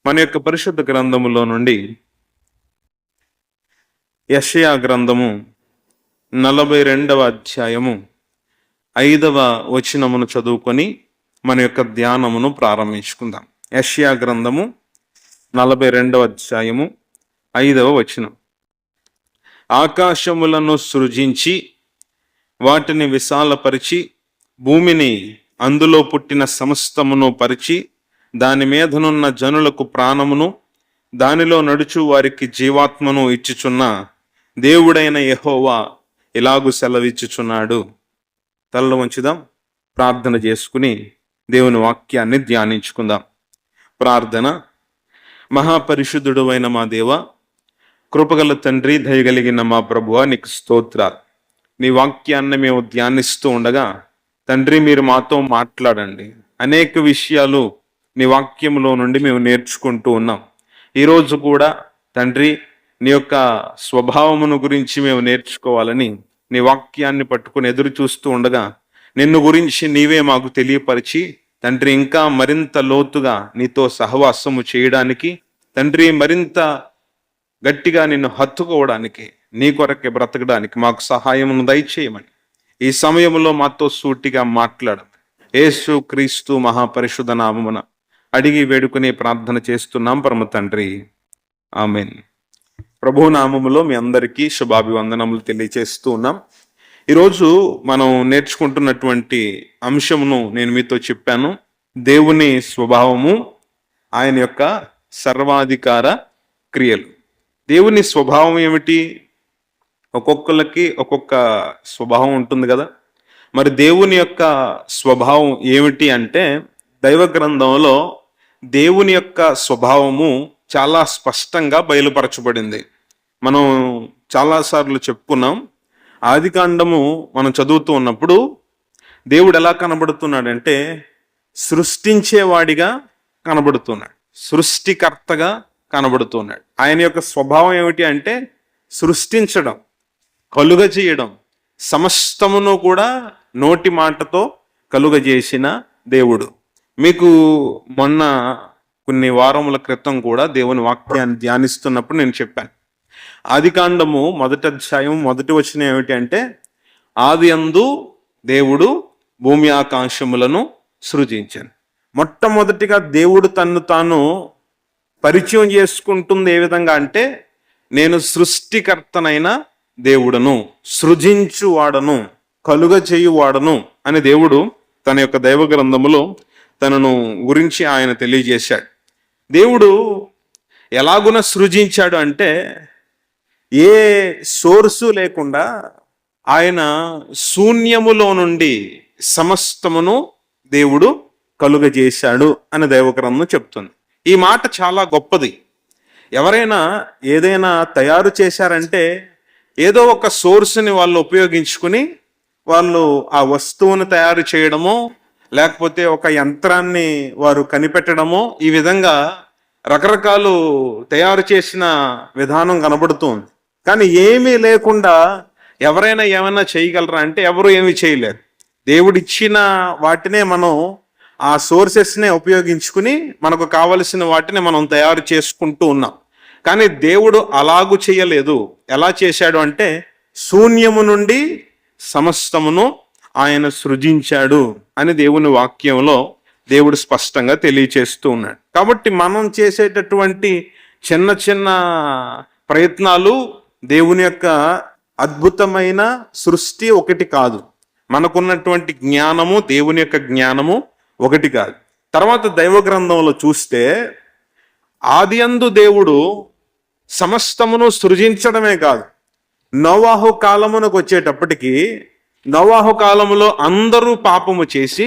మన యొక్క పరిశుద్ధ గ్రంథములో నుండి యెషయా గ్రంథము 42వ అధ్యాయము 5వ వచనమును చదువుకొని మన యొక్క ధ్యానమును ప్రారంభించుకుందాం. యెషయా గ్రంథము 42వ అధ్యాయము 5వ వచనం. ఆకాశములను సృజించి వాటిని విశాలపరిచి భూమిని అందులో పుట్టిన సమస్తమును పరిచి దాని మీదనున్న జనులకు ప్రాణమును దానిలో నడుచు వారికి జీవాత్మను ఇచ్చుచున్న దేవుడైన యెహోవా ఇలాగు సెలవిచ్చుచున్నాడు. తలలో వంచుదాం, ప్రార్థన చేసుకుని దేవుని వాక్యాన్ని ధ్యానించుకుందాం. ప్రార్థన. మహాపరిశుద్ధుడు అయిన మా దేవ, కృపగల తండ్రి, దయగలిగిన మా ప్రభువా, నీకు స్తోత్రాలు. నీ వాక్యాన్ని మేము ధ్యానిస్తూ ఉండగా తండ్రి, మీరు మాతో మాట్లాడండి. అనేక విషయాలు నీ వాక్యంలో నుండి మేము నేర్చుకుంటూ ఉన్నాం. ఈరోజు కూడా తండ్రి, నీ యొక్క స్వభావమును గురించి మేము నేర్చుకోవాలని నీ వాక్యాన్ని పట్టుకుని ఎదురు చూస్తూ ఉండగా నిన్ను గురించి నీవే మాకు తెలియపరిచి తండ్రి, ఇంకా మరింత లోతుగా నీతో సహవాసము చేయడానికి తండ్రి, మరింత గట్టిగా నిన్ను హత్తుకోవడానికి, నీ కొరకే బ్రతకడానికి మాకు సహాయమును దయచేయమని ఈ సమయంలో మాతో సూటిగా మాట్లాడమని యేసు క్రీస్తు మహాపరిశుద్ధ నామమున అడిగి వేడుకునే ప్రార్థన చేస్తున్నాం పరమ తండ్రి, ఆమెన్. ప్రభు నామములో మీ అందరికీ శుభాభివందనములు తెలియచేస్తూ ఉన్నాం. ఈరోజు మనం నేర్చుకుంటున్నటువంటి అంశమును నేను మీతో చెప్పాను. దేవుని స్వభావము, ఆయన యొక్క సర్వాధికార క్రియలు. దేవుని స్వభావం ఏమిటి? ఒక్కొక్కరికి ఒక్కొక్క స్వభావం ఉంటుంది కదా. మరి దేవుని యొక్క స్వభావం ఏమిటి అంటే, దైవ గ్రంథంలో దేవుని యొక్క స్వభావము చాలా స్పష్టంగా బయలుపరచబడింది. మనం చాలాసార్లు చెప్పుకున్నాం. ఆదికాండము మనం చదువుతూ ఉన్నప్పుడు దేవుడు ఎలా కనబడుతున్నాడంటే సృష్టించేవాడిగా కనబడుతున్నాడు, సృష్టికర్తగా కనబడుతున్నాడు. ఆయన యొక్క స్వభావం ఏమిటి అంటే సృష్టించడం, కలుగజేయడం, సమస్తమును కూడా నోటి మాటతో కలుగజేసిన దేవుడు. మీకు మొన్న కొన్ని వారముల క్రితం కూడా దేవుని వాక్యాన్ని ధ్యానిస్తున్నప్పుడు నేను చెప్పాను. ఆదికాండము 1వ అధ్యాయం 1వ వచనం ఏమిటి అంటే, ఆది యందు దేవుడు భూమి ఆకాశములను సృజించాను. మొట్టమొదటిగా దేవుడు తన్ను తాను పరిచయం చేసుకుంటుంది ఏ విధంగా అంటే, నేను సృష్టికర్తనైన దేవుడను, సృజించువాడను, కలుగచేయువాడను అని దేవుడు తన యొక్క దైవ గ్రంథములో తనను గురించి ఆయన తెలియజేశాడు. దేవుడు ఎలాగున సృజించాడు అంటే, ఏ సోర్సు లేకుండా ఆయన శూన్యములో నుండి సమస్తమును దేవుడు కలుగజేశాడు అని దైవ గ్రంథం చెప్తుంది. ఈ మాట చాలా గొప్పది. ఎవరైనా ఏదైనా తయారు చేశారంటే ఏదో ఒక సోర్స్ని వాళ్ళు ఉపయోగించుకుని వాళ్ళు ఆ వస్తువును తయారు చేయడమో లేకపోతే ఒక యంత్రాన్ని వారు కనిపెట్టడమో, ఈ విధంగా రకరకాలు తయారు చేసిన విధానం కనబడుతుంది. కానీ ఏమీ లేకుండా ఎవరైనా ఏమైనా చేయగలరా అంటే ఎవరు ఏమీ చేయలేరు. దేవుడిచ్చిన వాటినే మనం ఆ సోర్సెస్నే ఉపయోగించుకుని మనకు కావలసిన వాటిని మనం తయారు చేసుకుంటూ ఉన్నాం. కానీ దేవుడు అలాగూ చేయలేదు. ఎలా చేశాడు అంటే శూన్యము నుండి సమస్తమును ఆయన సృజించాడు అని దేవుని వాక్యంలో దేవుడు స్పష్టంగా తెలియచేస్తూ ఉన్నాడు. కాబట్టి మనం చేసేటటువంటి చిన్న చిన్న ప్రయత్నాలు దేవుని యొక్క అద్భుతమైన సృష్టి ఒకటి కాదు. మనకున్నటువంటి జ్ఞానము, దేవుని యొక్క జ్ఞానము ఒకటి కాదు. తర్వాత దైవ గ్రంథంలో చూస్తే ఆది యందు దేవుడు సమస్తమును సృజించడమే కాదు, నోవాహు కాలమునకు వచ్చేటప్పటికి, నోవాహు కాలములో అందరూ పాపము చేసి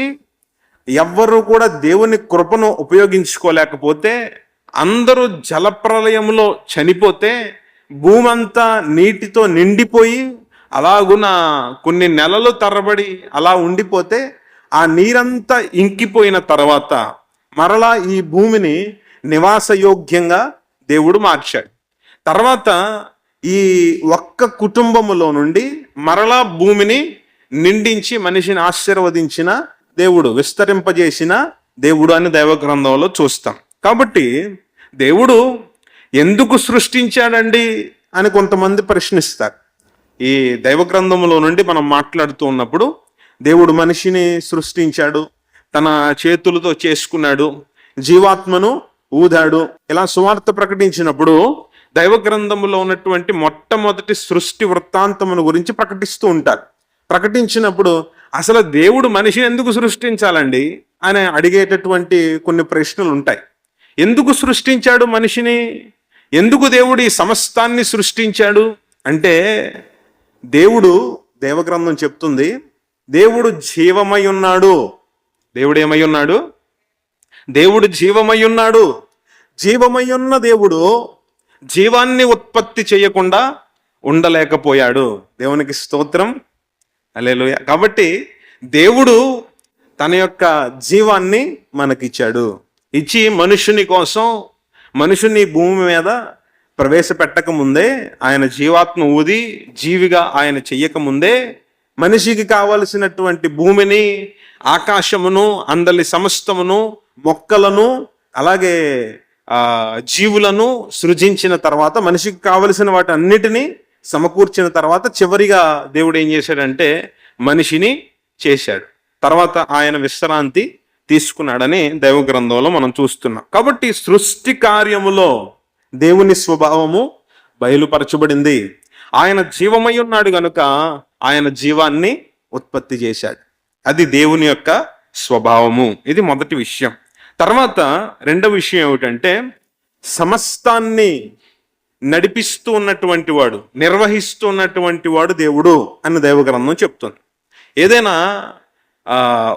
ఎవ్వరూ కూడా దేవుని కృపను ఉపయోగించుకోలేకపోతే, అందరూ జలప్రలయంలో చనిపోతే, భూమి అంతా నీటితో నిండిపోయి అలాగున కొన్ని నెలలు తరబడి అలా ఉండిపోతే, ఆ నీరంతా ఇంకిపోయిన తర్వాత మరలా ఈ భూమిని నివాసయోగ్యంగా దేవుడు మార్చాడు. తర్వాత ఈ ఒక్క కుటుంబములో నుండి మరలా భూమిని నిండించి మనిషిని ఆశీర్వదించిన దేవుడు, విస్తరింపజేసిన దేవుడు అని దైవ గ్రంథంలో చూస్తాం. కాబట్టి దేవుడు ఎందుకు సృష్టించాడండి అని కొంతమంది ప్రశ్నిస్తారు. ఈ దైవ గ్రంథంలో నుండి మనం మాట్లాడుతూ ఉన్నప్పుడు దేవుడు మనిషిని సృష్టించాడు, తన చేతులతో చేసుకున్నాడు, జీవాత్మను ఊదాడు, ఇలా సువార్త ప్రకటించినప్పుడు దైవ గ్రంథంలో ఉన్నటువంటి మొట్టమొదటి సృష్టి వృత్తాంతమును గురించి ప్రకటిస్తూ ఉంటారు. ప్రకటించినప్పుడు అసలు దేవుడు మనిషిని ఎందుకు సృష్టించాలండి అని అడిగేటటువంటి కొన్ని ప్రశ్నలు ఉంటాయి. ఎందుకు సృష్టించాడు మనిషిని? ఎందుకు దేవుడు ఈ సమస్తాన్ని సృష్టించాడు అంటే, దేవుడు, దేవగ్రంథం చెప్తుంది, దేవుడు జీవమై ఉన్నాడు. దేవుడు ఏమై ఉన్నాడు? దేవుడు జీవమై ఉన్నాడు. జీవమై ఉన్న దేవుడు జీవాన్ని ఉత్పత్తి చేయకుండా ఉండలేకపోయాడు. దేవునికి స్తోత్రం, హల్లెలూయా. కాబట్టి దేవుడు తన యొక్క జీవాన్ని మనకిచ్చాడు. ఇచ్చి మనుషుని కోసం, మనుషుని భూమి మీద ప్రవేశపెట్టక ముందే, ఆయన జీవాత్మ ఊది జీవిగా ఆయన చెయ్యకముందే మనిషికి కావలసినటువంటి భూమిని, ఆకాశమును, అందలి సమస్తమును, మొక్కలను, అలాగే జీవులను సృజించిన తర్వాత, మనిషికి కావలసిన వాటి అన్నిటినీ సమకూర్చిన తర్వాత చివరిగా దేవుడు ఏం చేశాడంటే మనిషిని చేశాడు. తర్వాత ఆయన విశ్రాంతి తీసుకున్నాడని దైవ గ్రంథంలో మనం చూస్తున్నాం. కాబట్టి సృష్టి కార్యములో దేవుని స్వభావము బయలుపరచబడింది. ఆయన జీవమై ఉన్నాడు గనుక ఆయన జీవాన్ని ఉత్పత్తి చేశాడు. అది దేవుని యొక్క స్వభావము. ఇది మొదటి విషయం. తర్వాత రెండవ విషయం ఏమిటంటే, సమస్తాన్ని నడిపిస్తూ ఉన్నటువంటి వాడు, నిర్వహిస్తూ ఉన్నటువంటి వాడు దేవుడు అని దైవ గ్రంథం చెప్తుంది. ఏదైనా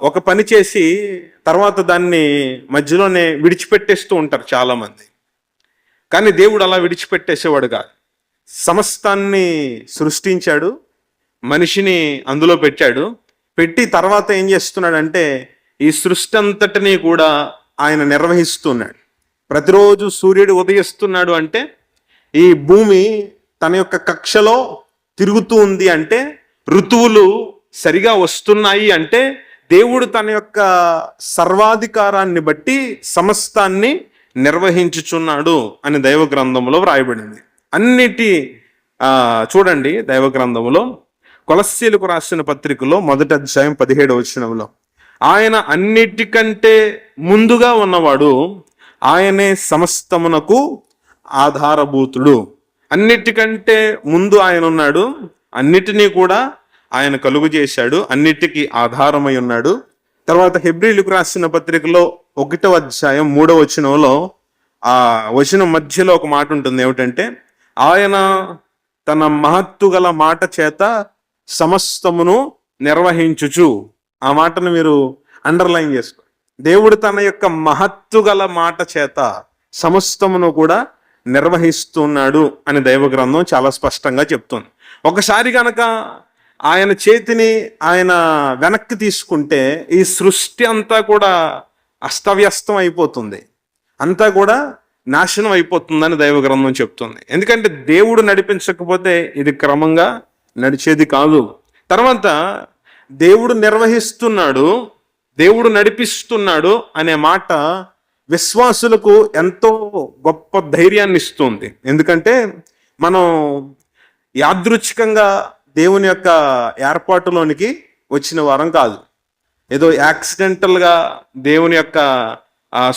ఒక పని చేసి తర్వాత దాన్ని మధ్యలోనే విడిచిపెట్టేస్తూ ఉంటారు చాలామంది. కానీ దేవుడు అలా విడిచిపెట్టేసేవాడు కాదు. సమస్తాన్ని సృష్టించాడు, మనిషిని అందులో పెట్టాడు. పెట్టి తర్వాత ఏం చేస్తున్నాడంటే ఈ సృష్టి అంతటినీ కూడా ఆయన నిర్వహిస్తున్నాడు. ప్రతిరోజు సూర్యుడు ఉదయిస్తున్నాడు అంటే ఈ భూమి తన యొక్క కక్షలో తిరుగుతూ ఉంది అంటే, ఋతువులు సరిగా వస్తున్నాయి అంటే, దేవుడు తన యొక్క సర్వాధికారాన్ని బట్టి సమస్తాన్ని నిర్వహించుచున్నాడు అని దైవ గ్రంథంలో వ్రాయబడింది. అన్నిటి చూడండి, దైవ గ్రంథంలో కొలస్సీలకు రాసిన పత్రికలో 1వ అధ్యాయం 17వ వచనంలో, ఆయన అన్నిటికంటే ముందుగా ఉన్నవాడు, ఆయనే సమస్తమునకు ఆధారభూతుడు. అన్నిటికంటే ముందు ఆయన ఉన్నాడు, అన్నిటినీ కూడా ఆయన కలుగు చేశాడు, అన్నిటికీ ఆధారమై ఉన్నాడు. తర్వాత హెబ్రీయులకు రాసిన పత్రికలో 1వ అధ్యాయం 3వ వచనంలో ఆ వచనం మధ్యలో ఒక మాట ఉంటుంది. ఏమిటంటే, ఆయన తన మహత్తు గల మాట చేత సమస్తమును నిర్వహించుచు. ఆ మాటను మీరు అండర్లైన్ చేసుకో. దేవుడు తన యొక్క మహత్తు గల మాట చేత సమస్తమును కూడా నిర్వహిస్తున్నాడు అని దైవ గ్రంథం చాలా స్పష్టంగా చెప్తుంది. ఒకసారి కనుక ఆయన చేతిని ఆయన వెనక్కి తీసుకుంటే ఈ సృష్టి అంతా కూడా అస్తవ్యస్తం అయిపోతుంది, అంతా కూడా నాశనం అయిపోతుందని దైవ గ్రంథం చెప్తుంది. ఎందుకంటే దేవుడు నడిపించకపోతే ఇది క్రమంగా నడిచేది కాదు. తర్వాత దేవుడు నిర్వహిస్తున్నాడు, దేవుడు నడిపిస్తున్నాడు అనే మాట విశ్వాసులకు ఎంతో గొప్ప ధైర్యాన్ని ఇస్తుంది. ఎందుకంటే మనం యాదృచ్ఛికంగా దేవుని యొక్క ఏర్పాటులోనికి వచ్చిన వారం కాదు. ఏదో యాక్సిడెంటల్గా దేవుని యొక్క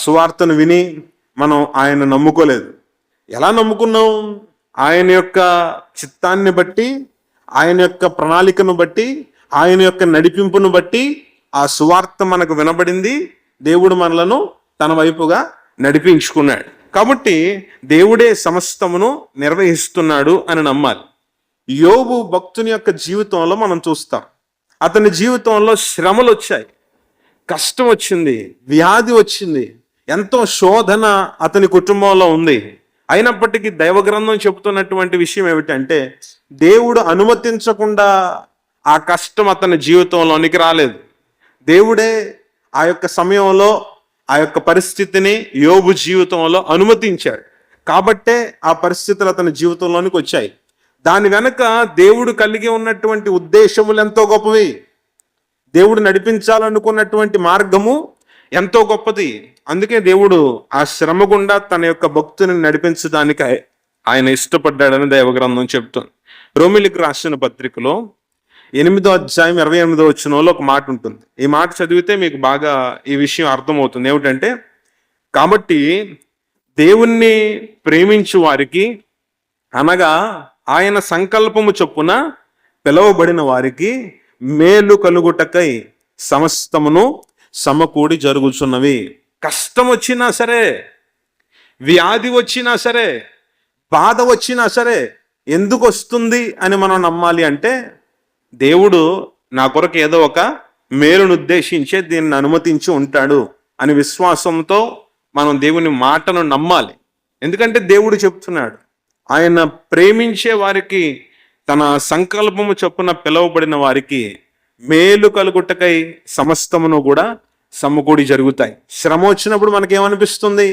సువార్తను విని మనం ఆయన నమ్ముకోలేదు. ఎలా నమ్ముకున్నాం? ఆయన యొక్క చిత్తాన్ని బట్టి, ఆయన యొక్క ప్రణాళికను బట్టి, ఆయన యొక్క నడిపింపును బట్టి ఆ సువార్త మనకు వినబడింది. దేవుడు మనలను తన వైపుగా నడిపించుకున్నాడు. కాబట్టి దేవుడే సమస్తమును నిర్వహిస్తున్నాడు అని నమ్మాలి. యోబు భక్తుని యొక్క జీవితంలో మనం చూస్తాం. అతని జీవితంలో శ్రమలు వచ్చాయి, కష్టం వచ్చింది, వ్యాధి వచ్చింది, ఎంతో శోధన అతని కుటుంబంలో ఉంది. అయినప్పటికీ దైవ గ్రంథం చెబుతున్నటువంటి విషయం ఏమిటంటే, దేవుడు అనుమతించకుండా ఆ కష్టం అతని జీవితంలోనికి రాలేదు. దేవుడే ఆ యొక్క సమయంలో ఆ యొక్క పరిస్థితిని యోబు జీవితంలో అనుమతించాడు. కాబట్టే ఆ పరిస్థితులు అతని జీవితంలోనికి వచ్చాయి. దాని వెనక దేవుడు కలిగి ఉన్నటువంటి ఉద్దేశములు ఎంతో గొప్పవి. దేవుడు నడిపించాలనుకున్నటువంటి మార్గము ఎంతో గొప్పది. అందుకే దేవుడు ఆ శ్రమ గుండా తన యొక్క భక్తుని నడిపించడానికి ఆయన ఇష్టపడ్డాడని దైవగ్రంథం చెప్తుంది. రోమిలికి రాసిన పత్రికలో 8వ అధ్యాయం 28వ వచనంలో ఒక మాట ఉంటుంది. ఈ మాట చదివితే మీకు బాగా ఈ విషయం అర్థమవుతుంది. ఏమిటంటే, కాబట్టి దేవుణ్ణి ప్రేమించు వారికి, అనగా ఆయన సంకల్పము చొప్పున పిలువబడిన వారికి మేలు కలుగుటకై సమస్తమును సమకూడి జరుగుచున్నవి. కష్టం వచ్చినా సరే, వ్యాధి వచ్చినా సరే, బాధ వచ్చినా సరే, ఎందుకు వస్తుంది అని మనం నమ్మాలి అంటే, దేవుడు నా కొరకు ఏదో ఒక మేలును ఉద్దేశించే దీన్ని అనుమతించి ఉంటాడు అని విశ్వాసంతో మనం దేవుని మాటను నమ్మాలి. ఎందుకంటే దేవుడు చెప్తున్నాడు, ఆయన ప్రేమించే వారికి, తన సంకల్పము చొప్పున పిలువబడిన వారికి మేలు కలుగుటకై సమస్తమును కూడా సమకూడి జరుగుతాయి. శ్రమ వచ్చినప్పుడు మనకేమనిపిస్తుంది?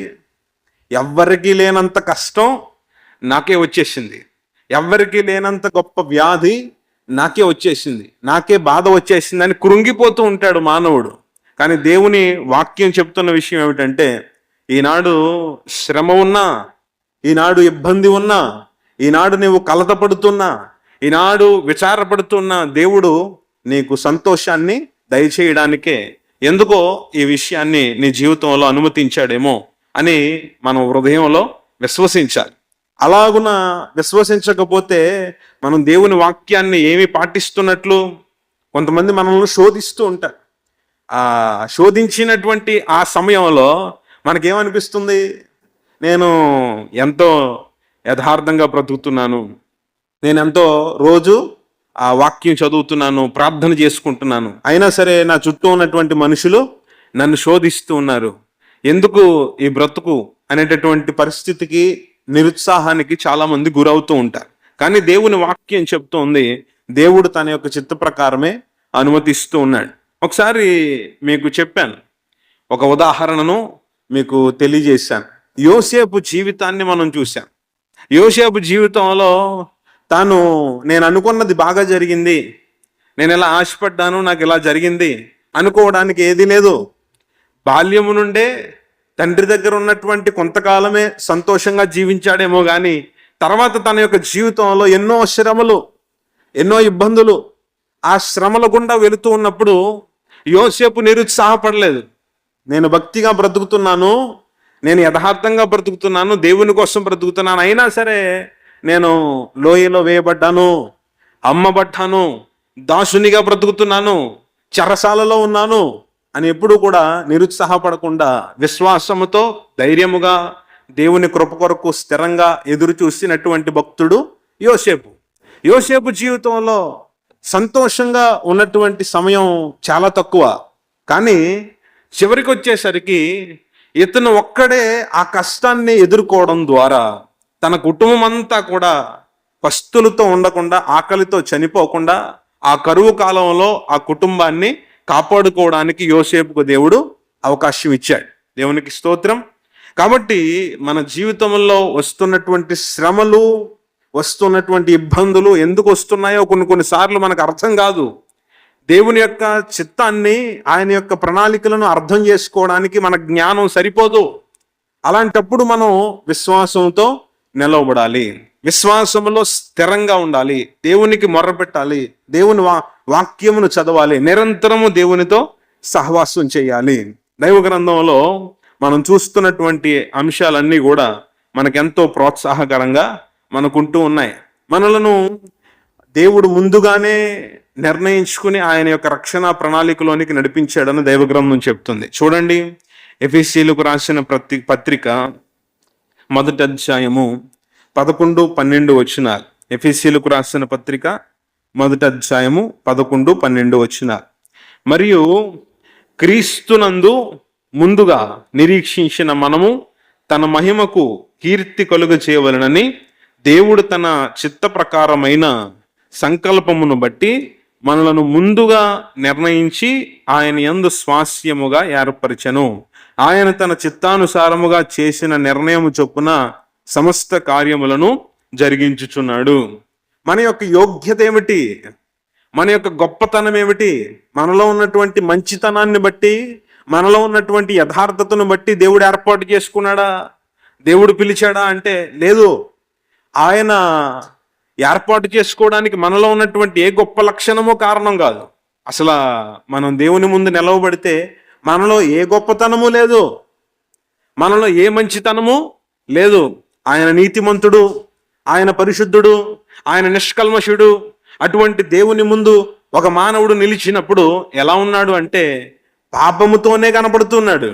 ఎవ్వరికీ లేనంత కష్టం నాకే వచ్చేసింది, ఎవ్వరికీ లేనంత గొప్ప వ్యాధి నాకే వచ్చేసింది, నాకే బాధ వచ్చేసింది అని కృంగిపోతూ ఉంటాడు మానవుడు. కానీ దేవుని వాక్యం చెప్తున్న విషయం ఏమిటంటే, ఈనాడు శ్రమ ఉన్నా, ఈనాడు ఇబ్బంది ఉన్నా, ఈనాడు నీవు కలతపడుతున్నా, ఈనాడు విచారపడుతున్నా, దేవుడు నీకు సంతోషాన్ని దయచేయడానికే ఎందుకో ఈ విషయాన్ని నీ జీవితంలో అనుమతించాడేమో అని మనం హృదయంలో విశ్వసించాలి. అలాగున విశ్వసించకపోతే మనం దేవుని వాక్యాన్ని ఏమి పాటిస్తున్నట్లు? కొంతమంది మనల్ని శోధిస్తూ ఉంటారు. ఆ శోధించినటువంటి ఆ సమయంలో మనకేమనిపిస్తుంది? నేను ఎంతో యథార్థంగా బ్రతుకుతున్నాను, నేను ఎంతో రోజు ఆ వాక్యం చదువుతున్నాను, ప్రార్థన చేసుకుంటున్నాను, అయినా సరే నా చుట్టూ ఉన్నటువంటి మనుషులు నన్ను శోధిస్తూ ఉన్నారు, ఎందుకు ఈ బ్రతుకు అనేటటువంటి పరిస్థితికి, నిరుత్సాహానికి చాలా మంది గురవుతూ ఉంటారు. కానీ దేవుని వాక్యం చెప్తోంది, దేవుడు తన యొక్క చిత్త ప్రకారమే అనుమతిస్తూ ఉన్నాడు. ఒకసారి మీకు చెప్పాను, ఒక ఉదాహరణను మీకు తెలియజేశాను. యోసేపు జీవితాన్ని మనం చూసాం. యోసేపు జీవితంలో నేను అనుకున్నది బాగా జరిగింది, నేను ఇలా ఆశపడ్డాను, నాకు ఇలా జరిగింది అనుకోవడానికి ఏది లేదు. బాల్యము నుండే తండ్రి దగ్గర ఉన్నటువంటి కొంతకాలమే సంతోషంగా జీవించాడేమో కానీ తర్వాత తన యొక్క జీవితంలో ఎన్నో శ్రమలు, ఎన్నో ఇబ్బందులు, ఆ శ్రమల గుండా వెళుతూ ఉన్నప్పుడు యోసేపు నిరుత్సాహపడలేదు. నేను భక్తిగా బ్రతుకుతున్నాను, నేను యథార్థంగా బ్రతుకుతున్నాను, దేవుని కోసం బ్రతుకుతున్నాను, అయినా సరే నేను లోయలో వేయబడ్డాను, అమ్మబడ్డాను, దాసునిగా బ్రతుకుతున్నాను, చెరసాలలో ఉన్నాను అని ఎప్పుడూ కూడా నిరుత్సాహపడకుండా విశ్వాసముతో ధైర్యముగా దేవుని కృప కొరకు స్థిరంగా ఎదురు చూసినటువంటి భక్తుడు యోసేపు. యోసేపు జీవితంలో సంతోషంగా ఉన్నటువంటి సమయం చాలా తక్కువ. కానీ చివరికి వచ్చేసరికి ఇతను ఒక్కడే ఆ కష్టాన్ని ఎదుర్కోవడం ద్వారా తన కుటుంబం అంతా కూడా పస్తులతో ఉండకుండా, ఆకలితో చనిపోకుండా ఆ కరువు కాలంలో ఆ కుటుంబాన్ని కాపాడుకోవడానికి యోసేపుకు దేవుడు అవకాశం ఇచ్చాడు. దేవునికి స్తోత్రం. కాబట్టి మన జీవితంలో వస్తున్నటువంటి శ్రమలు, వస్తున్నటువంటి ఇబ్బందులు ఎందుకు వస్తున్నాయో కొన్నిసార్లు మనకు అర్థం కాదు. దేవుని యొక్క చిత్తాన్ని, ఆయన యొక్క ప్రణాళికలను అర్థం చేసుకోవడానికి మన జ్ఞానం సరిపోదు. అలాంటప్పుడు మనం విశ్వాసంతో నిలవబడాలి, విశ్వాసంలో స్థిరంగా ఉండాలి, దేవునికి మొర్రపెట్టాలి, దేవుని వాక్యమును చదవాలి, నిరంతరము దేవునితో సహవాసం చేయాలి. దైవ గ్రంథంలో మనం చూస్తున్నటువంటి అంశాలన్నీ కూడా మనకెంతో ప్రోత్సాహకరంగా మనకుంటూ ఉన్నాయి. మనలను దేవుడు ముందుగానే నిర్ణయించుకుని ఆయన యొక్క రక్షణ ప్రణాళికలోనికి నడిపించాడని దైవగ్రంథం చెప్తుంది. చూడండి, ఎఫెసీయులకు రాసిన పత్రిక 1వ అధ్యాయము 11-12 వచనాలు. ఎఫెసీయులకు రాసిన పత్రిక 1వ అధ్యాయము 11-12 వచనాలు. మరియు క్రీస్తునందు ముందుగా నిరీక్షించిన మనము తన మహిమకు కీర్తి కలుగ చేయవలనని దేవుడు తన చిత్త ప్రకారమైన సంకల్పమును బట్టి మనలను ముందుగా నిర్ణయించి ఆయన యందు స్వాస్యముగా ఏర్పరచెను. ఆయన తన చిత్తానుసారముగా చేసిన నిర్ణయము చొప్పున సమస్త కార్యములను జరిగించుచున్నాడు. మన యొక్క యోగ్యత ఏమిటి? మన యొక్క గొప్పతనం ఏమిటి? మనలో ఉన్నటువంటి మంచితనాన్ని బట్టి, మనలో ఉన్నటువంటి యథార్థతను బట్టి దేవుడు ఏర్పాటు చేసుకున్నాడా, దేవుడు పిలిచాడా అంటే లేదు. ఆయన ఏర్పాటు చేసుకోవడానికి మనలో ఉన్నటువంటి ఏ గొప్ప లక్షణమో కారణం కాదు. అసలు మనం దేవుని ముందు నిలవబడితే మనలో ఏ గొప్పతనము లేదు, మనలో ఏ మంచితనము లేదు. ఆయన నీతిమంతుడు, ఆయన పరిశుద్ధుడు, ఆయన నిష్కల్మషుడు. అటువంటి దేవుని ముందు ఒక మానవుడు నిలిచినప్పుడు ఎలా ఉన్నాడు అంటే పాపముతోనే కనబడుతున్నాడు,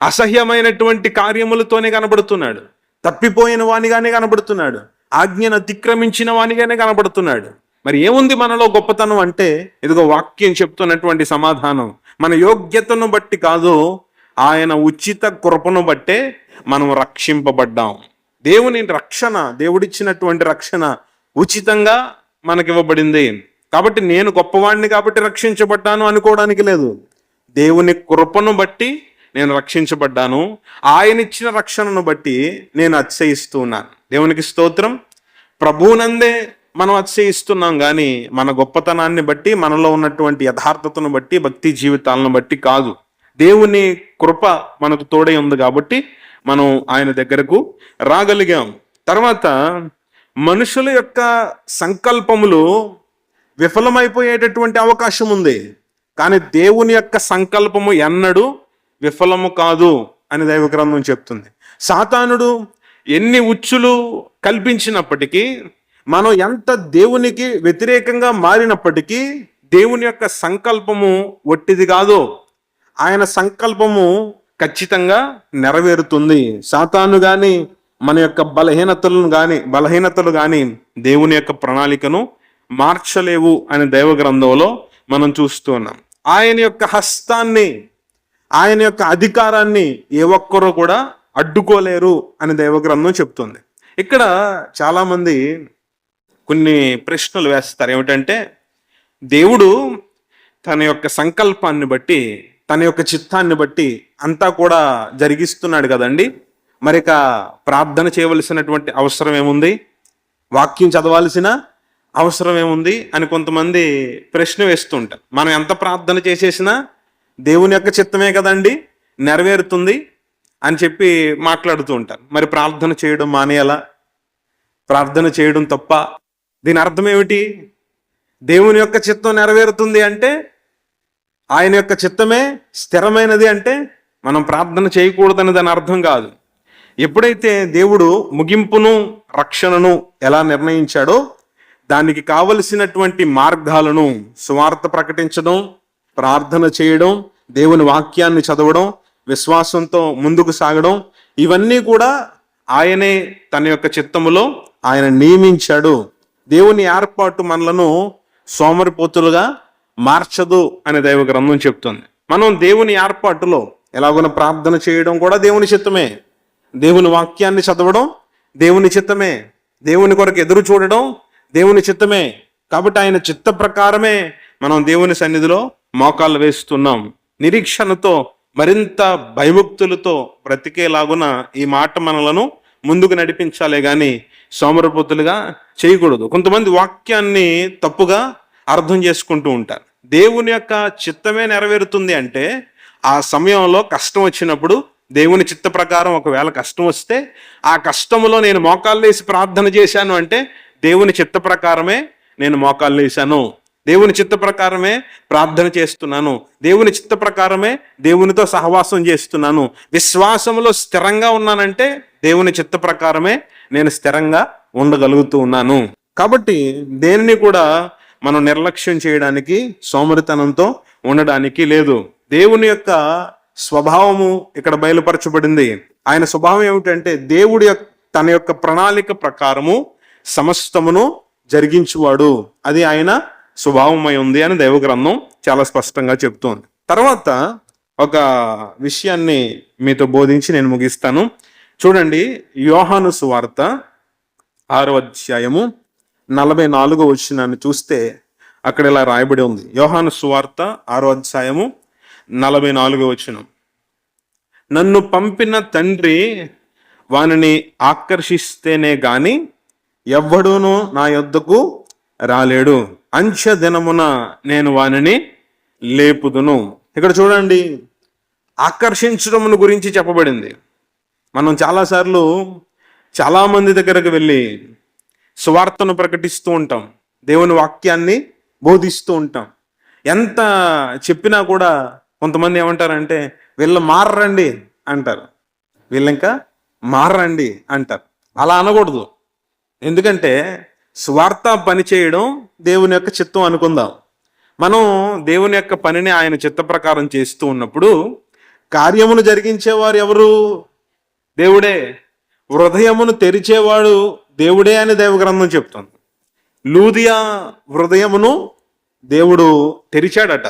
అసహ్యమైనటువంటి కార్యములతోనే కనబడుతున్నాడు, తప్పిపోయిన వానిగానే కనబడుతున్నాడు, ఆజ్ఞను అతిక్రమించిన వానిగానే కనబడుతున్నాడు. మరి ఏముంది మనలో గొప్పతనం అంటే ఇదిగో వాక్యం చెప్తున్నటువంటి సమాధానం, మన యోగ్యతను బట్టి కాదు, ఆయన ఉచిత కృపను బట్టే మనం రక్షింపబడ్డాం. దేవుని రక్షణ, దేవుడిచ్చినటువంటి రక్షణ ఉచితంగా మనకివ్వబడింది. కాబట్టి నేను గొప్పవాడిని కాబట్టి రక్షించబడ్డాను అనుకోవడానికి లేదు. దేవుని కృపను బట్టి నేను రక్షించబడ్డాను. ఆయన ఇచ్చిన రక్షణను బట్టి నేను అతిశయిస్తున్నాను. దేవునికి స్తోత్రం. ప్రభువునందే మనం అతిశయిస్తున్నాం కానీ మన గొప్పతనాన్ని బట్టి, మనలో ఉన్నటువంటి యథార్థతను బట్టి, భక్తి జీవితాలను బట్టి కాదు. దేవుని కృప మనకు తోడై ఉంది కాబట్టి మనం ఆయన దగ్గరకు రాగలిగాం. తర్వాత మనుషుల యొక్క సంకల్పములు విఫలమైపోయేటటువంటి అవకాశం ఉంది, కానీ దేవుని యొక్క సంకల్పము ఎన్నడూ విఫలము కాదు అని దైవ గ్రంథం చెప్తుంది. సాతానుడు ఎన్ని ఉచ్చులు కల్పించినప్పటికీ, మనం ఎంత దేవునికి వ్యతిరేకంగా మారినప్పటికీ దేవుని యొక్క సంకల్పము ఒట్టిది కాదు. ఆయన సంకల్పము ఖచ్చితంగా నెరవేరుతుంది. సాతాను కానీ మన యొక్క బలహీనతలు కానీ దేవుని యొక్క ప్రణాళికను మార్చలేవు అని దైవ గ్రంథంలో మనం చూస్తున్నాం. ఆయన యొక్క హస్తాన్ని, ఆయన యొక్క అధికారాన్ని ఏ ఒక్కరూ కూడా అడ్డుకోలేరు అని దైవ గ్రంథం చెప్తుంది. ఇక్కడ చాలామంది కొన్ని ప్రశ్నలు వేస్తారు. ఏమిటంటే దేవుడు తన యొక్క సంకల్పాన్ని బట్టి, తన యొక్క చిత్తాన్ని బట్టి అంతా కూడా జరిగిస్తున్నాడు కదండి, మరి ఇక ప్రార్థన చేయవలసినటువంటి అవసరం ఏముంది, వాక్యం చదవాల్సిన అవసరం ఏముంది అని కొంతమంది ప్రశ్న వేస్తుంటారు. మనం ఎంత ప్రార్థన చేసేసినా దేవుని యొక్క చిత్తమే కదండి నెరవేరుతుంది అని చెప్పి మాట్లాడుతూ ఉంటారు. మరి ప్రార్థన చేయడం మానేయాలా, ప్రార్థన చేయడం తప్ప? దీని అర్థం ఏమిటి? దేవుని యొక్క చిత్తం నెరవేరుతుంది అంటే, ఆయన యొక్క చిత్తమే స్థిరమైనది అంటే మనం ప్రార్థన చేయకూడదని దాని అర్థం కాదు. ఎప్పుడైతే దేవుడు ముగింపును, రక్షణను ఎలా నిర్ణయించాడో దానికి కావలసినటువంటి మార్గాలను సువార్త ప్రకటించడం, ప్రార్థన చేయడం, దేవుని వాక్యాన్ని చదవడం, విశ్వాసంతో ముందుకు సాగడం, ఇవన్నీ కూడా ఆయనే తన యొక్క చిత్తములో ఆయన నియమించాడు. దేవుని ఏర్పాటు మనలను సోమరిపోతులుగా మార్చదు అని దైవ గ్రంథం చెప్తుంది. మనం దేవుని ఏర్పాటులో ఎలాగోన ప్రార్థన చేయడం కూడా దేవుని చిత్తమే, దేవుని వాక్యాన్ని చదవడం దేవుని చిత్తమే, దేవుని కొరకు ఎదురు చూడడం దేవుని చిత్తమే. కాబట్టి ఆయన చిత్త ప్రకారమే మనం దేవుని సన్నిధిలో మోకాళ్ళు వేస్తున్నాం. నిరీక్షణతో, మరింత భయభక్తులతో బ్రతికేలాగున ఈ మాట మనలను ముందుకు నడిపించాలే కానీ సోమరపోతులుగా చేయకూడదు. కొంతమంది వాక్యాన్ని తప్పుగా అర్థం చేసుకుంటూ ఉంటారు. దేవుని యొక్క చిత్తమే నెరవేరుతుంది అంటే ఆ సమయంలో కష్టం వచ్చినప్పుడు దేవుని చిత్త ప్రకారం ఒకవేళ కష్టం వస్తే ఆ కష్టములో నేను మోకాళ్ళు వేసి ప్రార్థన చేశాను అంటే దేవుని చిత్త ప్రకారమే నేను మోకాళ్ళు వేశాను, దేవుని చిత్త ప్రకారమే ప్రార్థన చేస్తున్నాను, దేవుని చిత్త ప్రకారమే దేవునితో సహవాసం చేస్తున్నాను, విశ్వాసంలో స్థిరంగా ఉన్నానంటే దేవుని చిత్త ప్రకారమే నేను స్థిరంగా ఉండగలుగుతూ ఉన్నాను. కాబట్టి దేనిని కూడా మనం నిర్లక్ష్యం చేయడానికి, సోమరితనంతో ఉండడానికి లేదు. దేవుని యొక్క స్వభావము ఇక్కడ బయలుపరచబడింది. ఆయన స్వభావం ఏమిటంటే దేవుడి తన యొక్క ప్రణాళిక ప్రకారము సమస్తమును జరిగించువాడు. అది ఆయన స్వభావమై ఉంది అని దైవ గ్రంథం చాలా స్పష్టంగా చెప్తోంది. తర్వాత ఒక విషయాన్ని మీతో బోధించి నేను ముగిస్తాను. చూడండి, యోహాను సువార్త 6వ అధ్యాయము 44వ వచనాన్ని చూస్తే అక్కడ ఇలా రాయబడి ఉంది. యోహాను సువార్త 6వ అధ్యాయము 44వ వచనం, నన్ను పంపిన తండ్రి వానిని ఆకర్షిస్తేనే గాని ఎవ్వడూను నా యొద్దకు రాలేడు, అంచె దినమున నేను వానిని లేపుదును. ఇక్కడ చూడండి, ఆకర్షించడం గురించి చెప్పబడింది. మనం చాలాసార్లు చాలామంది దగ్గరకు వెళ్ళి సువార్తను ప్రకటిస్తూ ఉంటాం, దేవుని వాక్యాన్ని బోధిస్తూ ఉంటాం. ఎంత చెప్పినా కూడా కొంతమంది ఏమంటారంటే వీళ్ళు మారండి అంటారు, వీళ్ళు ఇంకా మారండి అంటారు. అలా అనకూడదు. ఎందుకంటే స్వార్థ పని చేయడం దేవుని యొక్క చిత్తం అనుకుందాం. మనం దేవుని యొక్క పనిని ఆయన చిత్త ప్రకారం చేస్తూ ఉన్నప్పుడు కార్యమును జరిగించేవారు ఎవరు? దేవుడే. హృదయమును తెరిచేవాడు దేవుడే అని దైవగ్రంథం చెప్తుంది. లూదియా హృదయమును దేవుడు తెరిచాడట.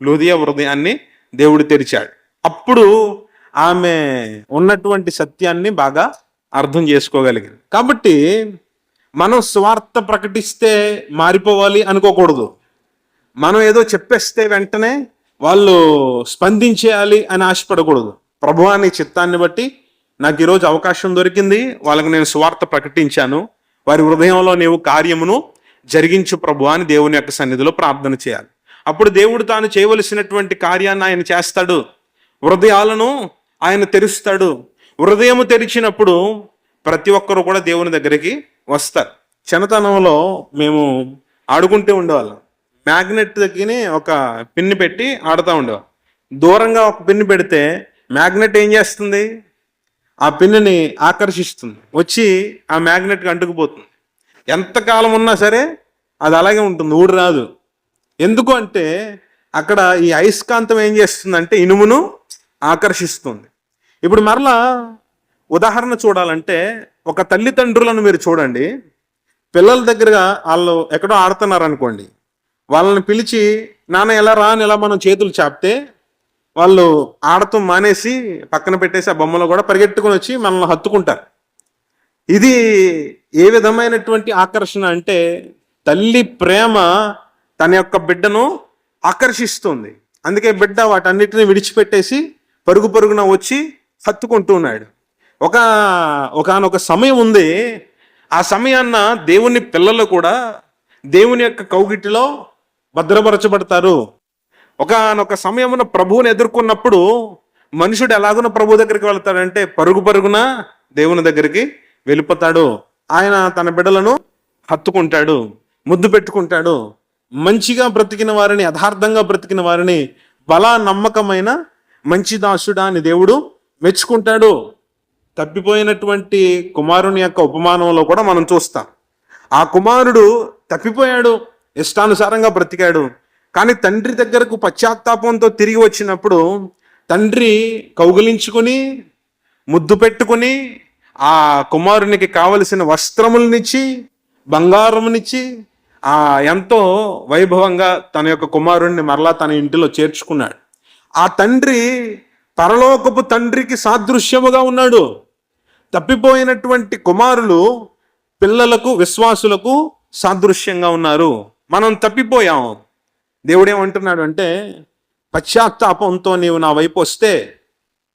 లూదియా హృదయాన్ని దేవుడు తెరిచాడు. అప్పుడు ఆమె ఉన్నటువంటి సత్యాన్ని బాగా అర్థం చేసుకోగలిగింది. కాబట్టి మనం స్వార్థ ప్రకటిస్తే మారిపోవాలి అనుకోకూడదు. మనం ఏదో చెప్పేస్తే వెంటనే వాళ్ళు స్పందించేయాలి అని ఆశపడకూడదు. ప్రభువా నీ చిత్తాన్ని బట్టి నాకు ఈరోజు అవకాశం దొరికింది, వాళ్ళకి నేను స్వార్థ ప్రకటించాను, వారి హృదయంలో నీవు కార్యమును జరిగించు ప్రభువా అని దేవుని యొక్క సన్నిధిలో ప్రార్థన చేయాలి. అప్పుడు దేవుడు తాను చేయవలసినటువంటి కార్యాన్ని ఆయన చేస్తాడు. హృదయాలను ఆయన తెరుస్తాడు. హృదయము తెరిచినప్పుడు ప్రతి ఒక్కరు కూడా దేవుని దగ్గరికి వస్తారు. చిన్నతనంలో మేము ఆడుకుంటూ ఉండేవాళ్ళం. మ్యాగ్నెట్ దగ్గర ఒక పిన్ని పెట్టి ఆడుతూ ఉండేవాళ్ళం. దూరంగా ఒక పిన్ని పెడితే మ్యాగ్నెట్ ఏం చేస్తుంది? ఆ పిన్నిని ఆకర్షిస్తుంది, వచ్చి ఆ మ్యాగ్నెట్కి అంటుకుపోతుంది. ఎంతకాలం ఉన్నా సరే అది అలాగే ఉంటుంది, ఊడి రాదు. ఎందుకు అంటే అక్కడ ఈ అయస్కాంతం ఏం చేస్తుందంటే ఇనుమును ఆకర్షిస్తుంది. ఇప్పుడు మరలా ఉదాహరణ చూడాలంటే ఒక తల్లిదండ్రులను మీరు చూడండి. పిల్లల దగ్గరగా వాళ్ళు ఎక్కడో ఆడుతున్నారు అనుకోండి, వాళ్ళని పిలిచి నాన్న ఎలా రా అని ఇలా మనం చేతులు చాపితే వాళ్ళు ఆడటం మానేసి పక్కన పెట్టేసి ఆ బొమ్మలో కూడా పరిగెట్టుకుని వచ్చి మనల్ని హత్తుకుంటారు. ఇది ఏ విధమైనటువంటి ఆకర్షణ అంటే తల్లి ప్రేమ తన యొక్క బిడ్డను ఆకర్షిస్తుంది. అందుకే బిడ్డ వాటన్నిటిని విడిచిపెట్టేసి పరుగు పరుగున వచ్చి హత్తుకుంటూ ఉన్నాడు. ఒకనొక సమయం ఉంది. ఆ సమయాన్న దేవుని పిల్లలు కూడా దేవుని యొక్క కౌగిటిలో భద్రపరచబడతారు. ఒకనొక సమయమున ప్రభువుని ఎదుర్కొన్నప్పుడు మనుషుడు ఎలాగున ప్రభు దగ్గరికి వెళ్తాడంటే పరుగు పరుగున దేవుని దగ్గరికి వెళ్ళిపోతాడు. ఆయన తన బిడ్డలను హత్తుకుంటాడు, ముద్దు పెట్టుకుంటాడు. మంచిగా బ్రతికిన వారిని, యథార్థంగా బ్రతికిన వారిని బలా నమ్మకమైన మంచి దాసుడా అని దేవుడు మెచ్చుకుంటాడు. తప్పిపోయినటువంటి కుమారుని యొక్క ఉపమానంలో కూడా మనం చూస్తాం. ఆ కుమారుడు తప్పిపోయాడు, ఇష్టానుసారంగా బ్రతికాడు. కానీ తండ్రి దగ్గరకు పశ్చాత్తాపంతో తిరిగి వచ్చినప్పుడు తండ్రి కౌగిలించుకుని ముద్దు పెట్టుకుని ఆ కుమారునికి కావలసిన వస్త్రములనిచ్చి బంగారమునిచ్చి ఎంతో వైభవంగా తన యొక్క కుమారుణ్ణి మరలా తన ఇంటిలో చేర్చుకున్నాడు. ఆ తండ్రి పరలోకపు తండ్రికి సాదృశ్యముగా ఉన్నాడు. తప్పిపోయినటువంటి కుమారులు పిల్లలకు, విశ్వాసులకు సాదృశ్యంగా ఉన్నారు. మనం తప్పిపోయాం. దేవుడేమంటున్నాడు అంటే పశ్చాత్తాపంతో నీవు నా వైపు వస్తే,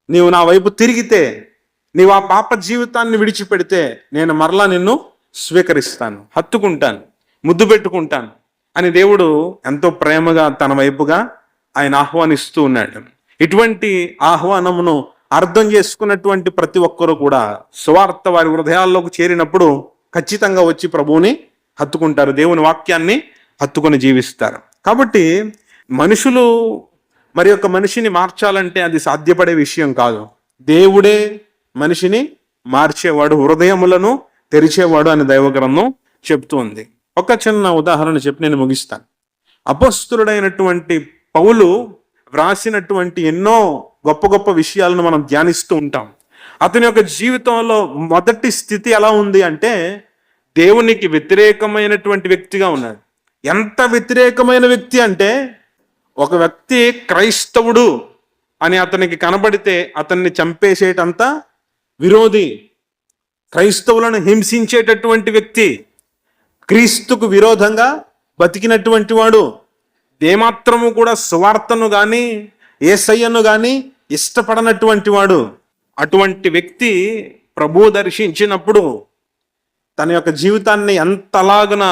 నీవు నా వైపు తిరిగితే, నీవు ఆ పాప జీవితాన్ని విడిచిపెడితే నేను మరలా నిన్ను స్వీకరిస్తాను, హత్తుకుంటాను, ముద్దు పెట్టుకుంటాను అని దేవుడు ఎంతో ప్రేమగా తన వైపుగా ఆయన ఆహ్వానిస్తూ ఉన్నాడు. ఇటువంటి ఆహ్వానమును అర్థం చేసుకున్నటువంటి ప్రతి ఒక్కరూ కూడా సువార్త వారి హృదయాల్లోకి చేరినప్పుడు ఖచ్చితంగా వచ్చి ప్రభువుని హత్తుకుంటారు, దేవుని వాక్యాన్ని హత్తుకొని జీవిస్తారు. కాబట్టి మనుషులు మరి యొక్క మనిషిని మార్చాలంటే అది సాధ్యపడే విషయం కాదు. దేవుడే మనిషిని మార్చేవాడు, హృదయములను తెరిచేవాడు అని దైవగ్రంథం చెప్తుంది. ఒక చిన్న ఉదాహరణ చెప్పి నేను ముగిస్తాను. అపొస్తలుడైనటువంటి పౌలు వ్రాసినటువంటి ఎన్నో గొప్ప గొప్ప విషయాలను మనం ధ్యానిస్తూ ఉంటాం. అతని యొక్క జీవితంలో మొదటి స్థితి ఎలా ఉంది అంటే దేవునికి వ్యతిరేకమైనటువంటి వ్యక్తిగా ఉన్నాడు. ఎంత వ్యతిరేకమైన వ్యక్తి అంటే ఒక వ్యక్తి క్రైస్తవుడు అని అతనికి కనబడితే అతన్ని చంపేసేటంత విరోధి, క్రైస్తవులను హింసించేటటువంటి వ్యక్తి, క్రీస్తుకు విరోధంగా బతికినటువంటి వాడు, ఏమాత్రము కూడా సువార్తను కానీ యేసయ్యను కానీ ఇష్టపడనటువంటి వాడు. అటువంటి వ్యక్తి ప్రభువు దర్శించినప్పుడు తన యొక్క జీవితాన్ని ఎంతలాగున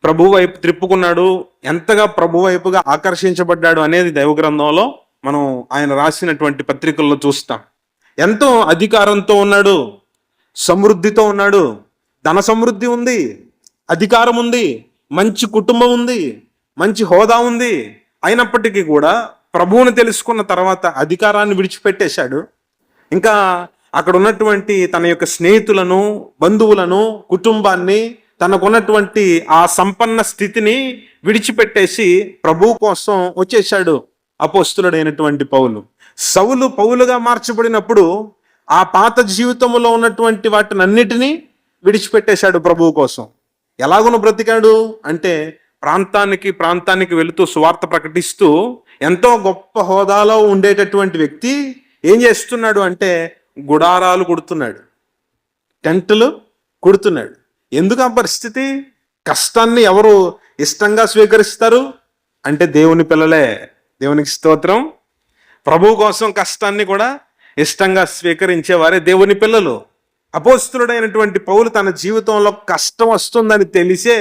ప్రభు వైపు త్రిప్పుకున్నాడు, ఎంతగా ప్రభు వైపుగా ఆకర్షించబడ్డాడు అనేది దైవగ్రంథంలో మనం ఆయన రాసినటువంటి పత్రికల్లో చూస్తాం. ఎంతో అధికారంతో ఉన్నాడు, సమృద్ధితో ఉన్నాడు, ధన సమృద్ధి ఉంది, అధికారం ఉంది, మంచి కుటుంబం ఉంది, మంచి హోదా ఉంది. అయినప్పటికీ కూడా ప్రభువుని తెలుసుకున్న తర్వాత అధికారాన్ని విడిచిపెట్టేశాడు. ఇంకా అక్కడ ఉన్నటువంటి తన యొక్క స్నేహితులను, బంధువులను, కుటుంబాన్ని, తనకున్నటువంటి ఆ సంపన్న స్థితిని విడిచిపెట్టేసి ప్రభువు కోసం వచ్చేశాడు అపోస్తులుడైనటువంటి పౌలు. సౌలు పౌలుగా మార్చబడినప్పుడు ఆ పాత జీవితంలో ఉన్నటువంటి వాటినన్నిటినీ విడిచిపెట్టేశాడు ప్రభువు కోసం. ఎలాగున బ్రతికాడు అంటే ప్రాంతానికి వెళుతూ సువార్త ప్రకటిస్తూ ఎంతో గొప్ప హోదాలో ఉండేటటువంటి వ్యక్తి ఏం చేస్తున్నాడు అంటే గుడారాలు కుడుతున్నాడు, టెంటులు కుడుతున్నాడు. ఎందుకు ఆ పరిస్థితి? కష్టాన్ని ఎవరు ఇష్టంగా స్వీకరిస్తారు అంటే దేవుని పిల్లలే. దేవునికి స్తోత్రం. ప్రభు కోసం కష్టాన్ని కూడా ఇష్టంగా స్వీకరించేవారే దేవుని పిల్లలు. అపోస్తులుడైనటువంటి పౌలు తన జీవితంలో కష్టం వస్తుందని తెలిసే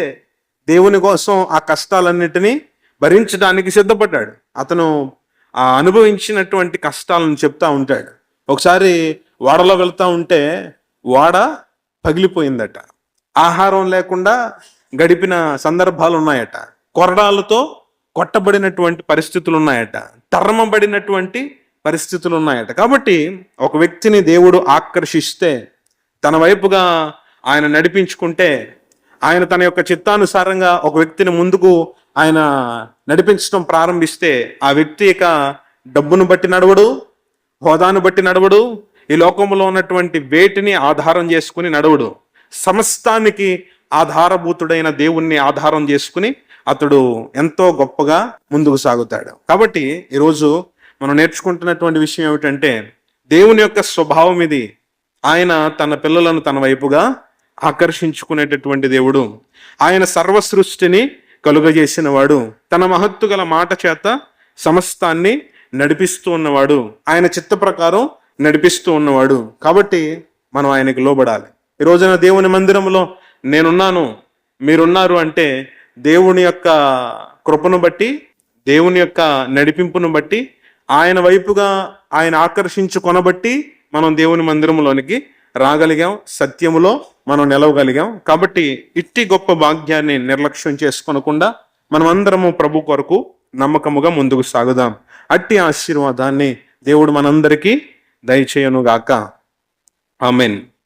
దేవుని కోసం ఆ కష్టాలన్నిటినీ భరించడానికి సిద్ధపడ్డాడు. అతను ఆ అనుభవించినటువంటి కష్టాలను చెప్తా ఉంటాడు. ఒకసారి ఓడలో వెళ్తా ఉంటే ఓడ పగిలిపోయిందట. ఆహారం లేకుండా గడిపిన సందర్భాలు ఉన్నాయట. కొరడాలతో కొట్టబడినటువంటి పరిస్థితులు ఉన్నాయట. తరమబడినటువంటి పరిస్థితులు ఉన్నాయట. కాబట్టి ఒక వ్యక్తిని దేవుడు ఆకర్షిస్తే, తన వైపుగా ఆయన నడిపించుకుంటే, ఆయన తన యొక్క చిత్తానుసారంగా ఒక వ్యక్తిని ముందుకు ఆయన నడిపించడం ప్రారంభిస్తే, ఆ వ్యక్తి ఇక డబ్బును బట్టి నడవడు, హోదాను బట్టి నడవడు, ఈ లోకంలో ఉన్నటువంటి వేటిని ఆధారం చేసుకుని నడవడు. సమస్తానికి ఆధారభూతుడైన దేవుణ్ణి ఆధారం చేసుకుని అతడు ఎంతో గొప్పగా ముందుకు సాగుతాడు. కాబట్టి ఈరోజు మనం నేర్చుకుంటున్నటువంటి విషయం ఏమిటంటే, దేవుని యొక్క స్వభావం ఇది. ఆయన తన పిల్లలను తన వైపుగా ఆకర్షించుకునేటటువంటి దేవుడు. ఆయన సర్వ సృష్టిని కలుగజేసిన వాడు. తన మహత్తు గల మాట చేత సమస్తాన్ని నడిపిస్తూ ఉన్నవాడు. ఆయన చిత్త ప్రకారం నడిపిస్తూ ఉన్నవాడు. కాబట్టి మనం ఆయనకి లోబడాలి. ఈ రోజున దేవుని మందిరంలో నేనున్నాను, మీరున్నారు అంటే దేవుని యొక్క కృపను బట్టి, దేవుని యొక్క నడిపింపును బట్టి, ఆయన వైపుగా ఆయన ఆకర్షించుకొనబట్టి మనం దేవుని మందిరంలోనికి రాగలిగాం, సత్యములో మనం నిలవగలిగాం. కాబట్టి ఇట్టి గొప్ప భాగ్యాన్ని నిర్లక్ష్యం చేసుకోనకుండా మనమందరము ప్రభు కొరకు నమ్మకముగా ముందుకు సాగుదాం. అట్టి ఆశీర్వాదాన్ని దేవుడు మనందరికీ దయచేయనుగాక. ఆమెన్.